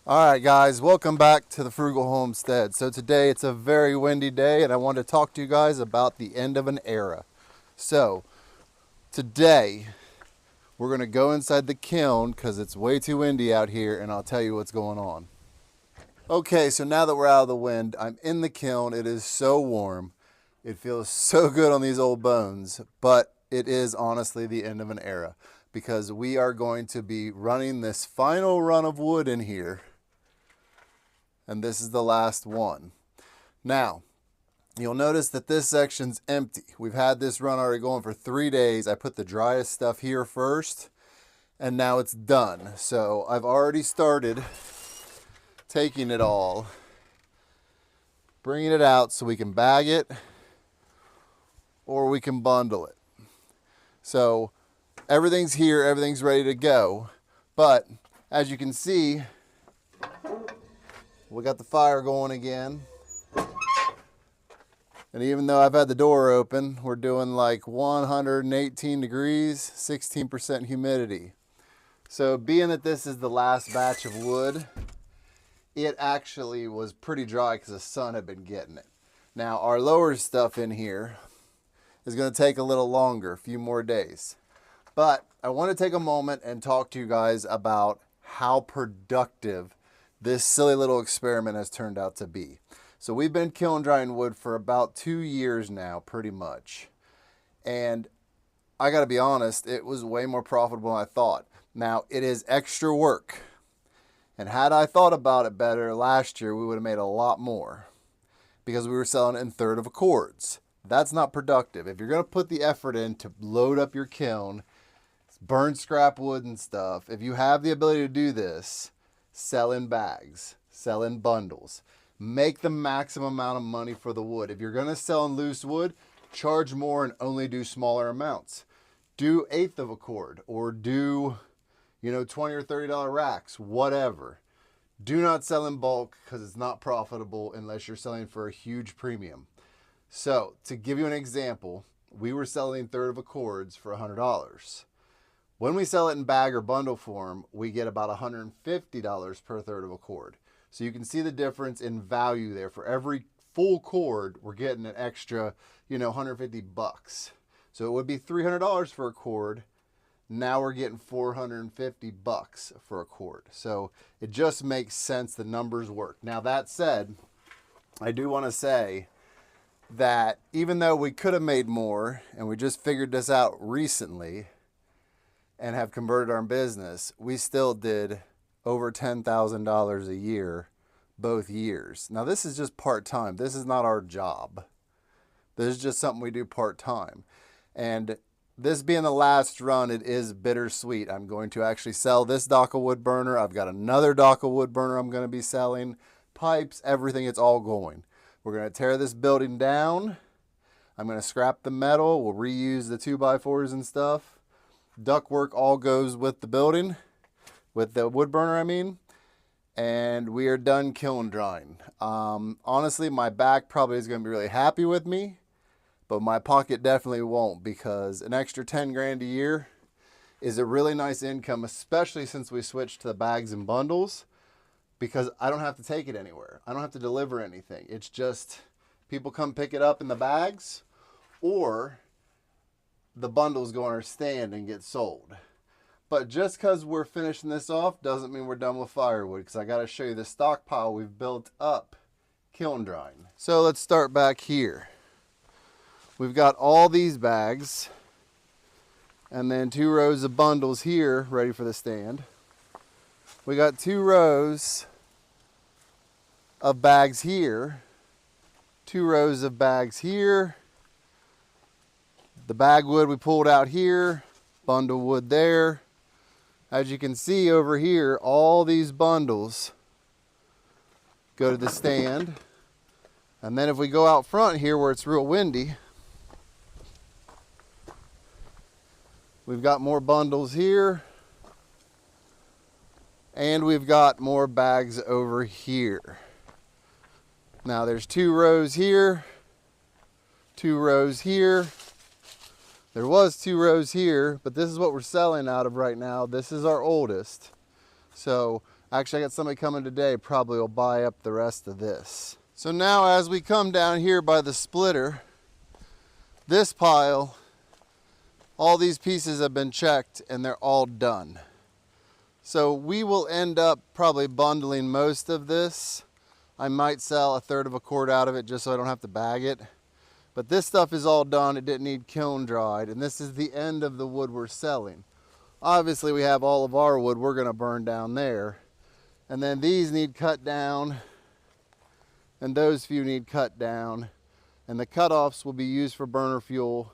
All right, guys, welcome back to the Frugal Homestead. So today it's a very windy day and I want to talk to you guys about the end of an era. So today we're going to go inside the kiln because it's way too windy out here, and I'll tell you what's going on. Okay, so now that we're out of the wind, I'm in the kiln. It is so warm. It feels so good on these old bones, but it is honestly the end of an era because we are going to be running this final run of wood in here, and this is the last one. Now, you'll notice that this section's empty. We've had this run already going for 3 days. I put the driest stuff here first, and now it's done. So I've already started taking it all, bringing it out so we can bag it or we can bundle it. So everything's here, everything's ready to go. But as you can see, we got the fire going again. And even though I've had the door open, we're doing like 118 degrees, 16% humidity. So being that this is the last batch of wood, it actually was pretty dry because the sun had been getting it. Now our lower stuff in here is going to take a little longer, a few more days. But I want to take a moment and talk to you guys about how productive this silly little experiment has turned out to be. So we've been kiln drying wood for about 2 years now, pretty much. And I got to be honest, it was way more profitable than I thought. Now, it is extra work. And had I thought about it better last year, we would have made a lot more because we were selling it in third of accords. That's not productive. If you're going to put the effort in to load up your kiln, burn scrap wood and stuff, if you have the ability to do this, sell in bags, sell in bundles. Make the maximum amount of money for the wood. If you're going to sell in loose wood, charge more and only do smaller amounts. Do eighth of a cord or do, $20 or $30 racks, whatever. Do not sell in bulk because it's not profitable unless you're selling for a huge premium. So to give you an example, we were selling third of accords for $100. When we sell it in bag or bundle form, we get about $150 per third of a cord. So you can see the difference in value there. For every full cord, we're getting an extra, $150. So it would be $300 for a cord. Now we're getting $450 for a cord. So it just makes sense. The numbers work. Now that said, I do want to say that even though we could have made more, and we just figured this out recently and have converted our business, we still did over $10,000 a year both years. Now this is just part-time. This is not our job. This is just something we do part-time. And this being the last run, it is bittersweet. I'm going to actually sell this dock of wood burner. I've got another dock of wood burner I'm going to be selling. Pipes, everything, it's all going. We're going to tear this building down. I'm going to scrap the metal. We'll reuse the 2x4s and stuff. Ductwork all goes with the building, with the wood burner, I mean. And we are done kiln drying. Honestly, my back probably is going to be really happy with me, but my pocket definitely won't, because an extra 10 grand a year is a really nice income, especially since we switched to the bags and bundles, because I don't have to take it anywhere. I don't have to deliver anything. It's just people come pick it up in the bags, or the bundles go on our stand and get sold. But just because we're finishing this off doesn't mean we're done with firewood, because I got to show you the stockpile we've built up kiln drying. So let's start back here. We've got all these bags and then 2 rows of bundles here ready for the stand. We got 2 rows of bags here, 2 rows of bags here. The bag wood we pulled out here, bundle wood there. As you can see over here, all these bundles go to the stand. And then if we go out front here where it's real windy, we've got more bundles here. And we've got more bags over here. Now there's 2 rows here, 2 rows here. There was 2 rows here, but this is what we're selling out of right now. This is our oldest. So Actually, I got somebody coming today, probably will buy up the rest of this. So now as we come down here by the splitter, this pile, all these pieces have been checked and they're all done. So we will end up probably bundling most of this. I might sell 1/3 of a cord out of it just so I don't have to bag it. But this stuff is all done. It didn't need kiln dried, and this is the end of the wood we're selling. Obviously we have all of our wood we're gonna burn down there. And then these need cut down, and those few need cut down. And the cutoffs will be used for burner fuel,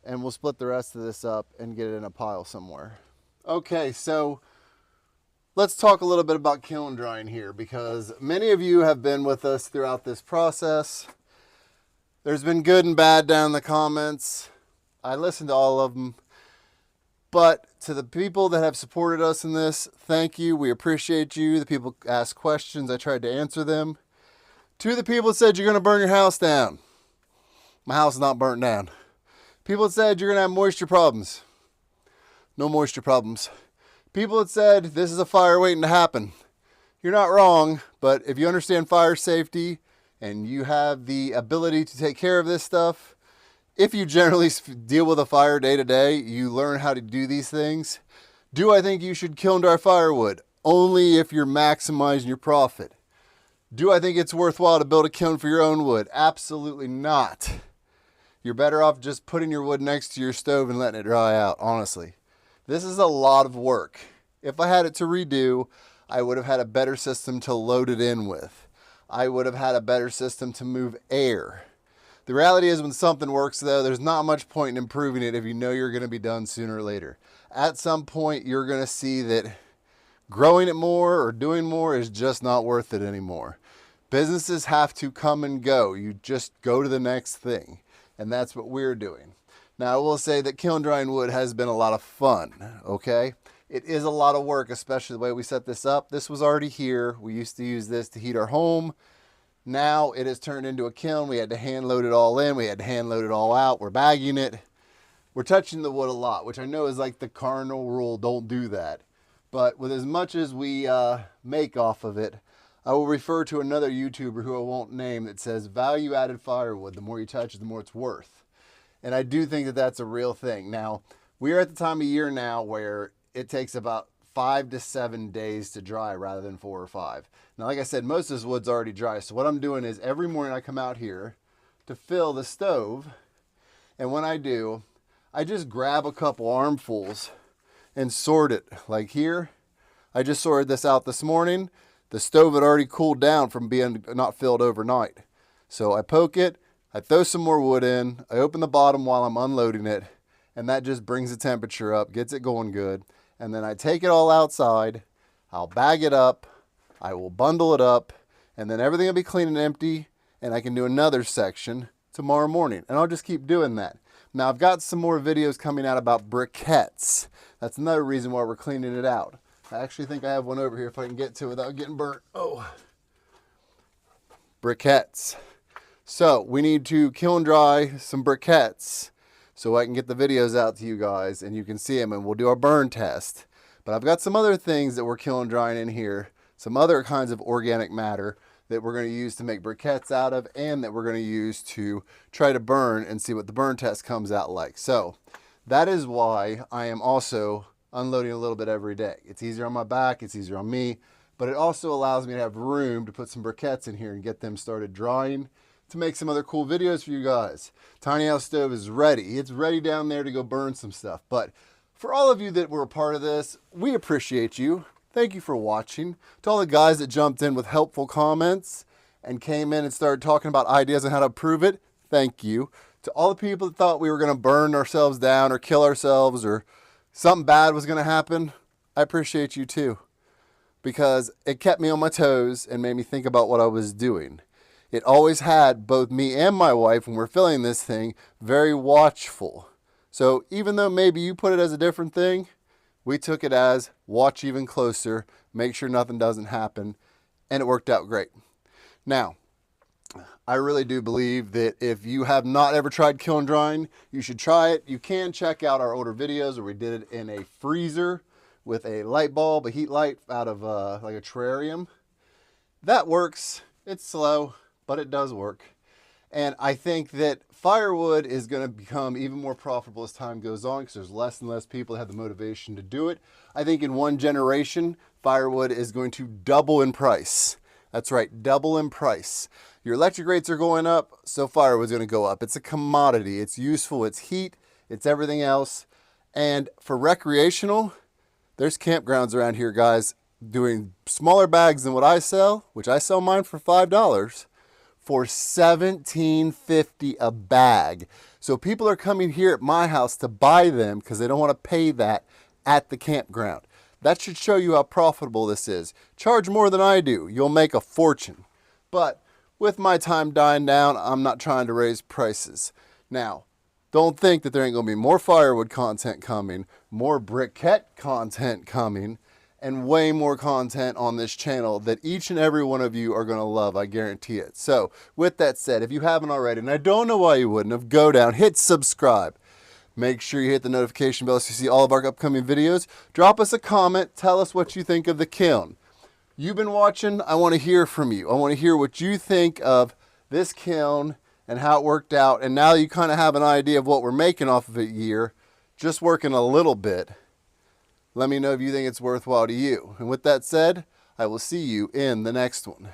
and we'll split the rest of this up and get it in a pile somewhere. Okay, so let's talk a little bit about kiln drying here, because many of you have been with us throughout this process. There's been good and bad down in the comments. I listened to all of them. But to the people that have supported us in this, thank you. We appreciate you. The people asked questions. I tried to answer them. To the people that said you're going to burn your house down. My house is not burnt down. People that said you're going to have moisture problems. No moisture problems. People that said this is a fire waiting to happen. You're not wrong, but if you understand fire safety and you have the ability to take care of this stuff, if you generally deal with a fire day to day, you learn how to do these things. Do I think you should kiln dry firewood? Only if you're maximizing your profit. Do I think it's worthwhile to build a kiln for your own wood? Absolutely not. You're better off just putting your wood next to your stove and letting it dry out, honestly. This is a lot of work. If I had it to redo, I would have had a better system to load it in with. I would have had a better system to move air. The reality is when something works though, there's not much point in improving it if you know you're going to be done sooner or later. At some point, you're going to see that growing it more or doing more is just not worth it anymore. Businesses have to come and go. You just go to the next thing. And that's what we're doing. Now, I will say that kiln drying wood has been a lot of fun, okay? It is a lot of work, especially the way we set this up. This was already here. We used to use this to heat our home. Now it has turned into a kiln. We had to hand load it all in. We had to hand load it all out. We're bagging it. We're touching the wood a lot, which I know is like the cardinal rule. Don't do that. But with as much as we make off of it, I will refer to another YouTuber who I won't name that says value added firewood. The more you touch it, the more it's worth. And I do think that that's a real thing. Now, we are at the time of year now where it takes about 5 to 7 days to dry rather than 4 or 5. Now, like I said, most of this wood's already dry. So what I'm doing is every morning I come out here to fill the stove. And when I do, I just grab a couple armfuls and sort it. Like here, I just sorted this out this morning. The stove had already cooled down from being not filled overnight. So I poke it, I throw some more wood in, I open the bottom while I'm unloading it, and that just brings the temperature up, gets it going good. And then I take it all outside, I'll bag it up, I will bundle it up, and then everything will be clean and empty, and I can do another section tomorrow morning. And I'll just keep doing that. Now I've got some more videos coming out about briquettes. That's another reason why we're cleaning it out. I actually think I have one over here if I can get to it without getting burnt. Oh, briquettes. So we need to kiln dry some briquettes so I can get the videos out to you guys and you can see them and we'll do our burn test. But I've got some other things that we're kiln drying in here, some other kinds of organic matter that we're going to use to make briquettes out of and that we're going to use to try to burn and see what the burn test comes out like. So that is why I am also unloading a little bit every day. It's easier on my back, it's easier on me, but it also allows me to have room to put some briquettes in here and get them started drying to make some other cool videos for you guys. Tiny House Stove is ready. It's ready down there to go burn some stuff. But for all of you that were a part of this, we appreciate you. Thank you for watching. To all the guys that jumped in with helpful comments and came in and started talking about ideas on how to improve it, thank you. To all the people that thought we were going to burn ourselves down or kill ourselves or something bad was going to happen, I appreciate you too. Because it kept me on my toes and made me think about what I was doing. It always had both me and my wife, when we're filling this thing, very watchful. So even though maybe you put it as a different thing, we took it as watch even closer, make sure nothing doesn't happen, and it worked out great. Now, I really do believe that if you have not ever tried kiln drying, you should try it. You can check out our older videos where we did it in a freezer with a light bulb, a heat light out of like a terrarium. That works. It's slow, but it does work. And I think that firewood is going to become even more profitable as time goes on because there's less and less people that have the motivation to do it. I think in one generation, firewood is going to double in price. That's right, double in price. Your electric rates are going up, so firewood's going to go up. It's a commodity. It's useful. It's heat. It's everything else. And for recreational, there's campgrounds around here, guys, doing smaller bags than what I sell, which I sell mine for $5, for $17.50 a bag. So people are coming here at my house to buy them because they don't want to pay that at the campground. That should show you how profitable this is. Charge more than I do. You'll make a fortune. But with my time dying down, I'm not trying to raise prices. Now, don't think that there ain't going to be more firewood content coming, more briquette content coming, and way more content on this channel that each and every one of you are going to love, I guarantee it. So, with that said, if you haven't already, and I don't know why you wouldn't have, go down, hit subscribe. Make sure you hit the notification bell so you see all of our upcoming videos. Drop us a comment. Tell us what you think of the kiln. You've been watching. I want to hear from you. I want to hear what you think of this kiln and how it worked out. And now you kind of have an idea of what we're making off of it a year, just working a little bit. Let me know if you think it's worthwhile to you. And with that said, I will see you in the next one.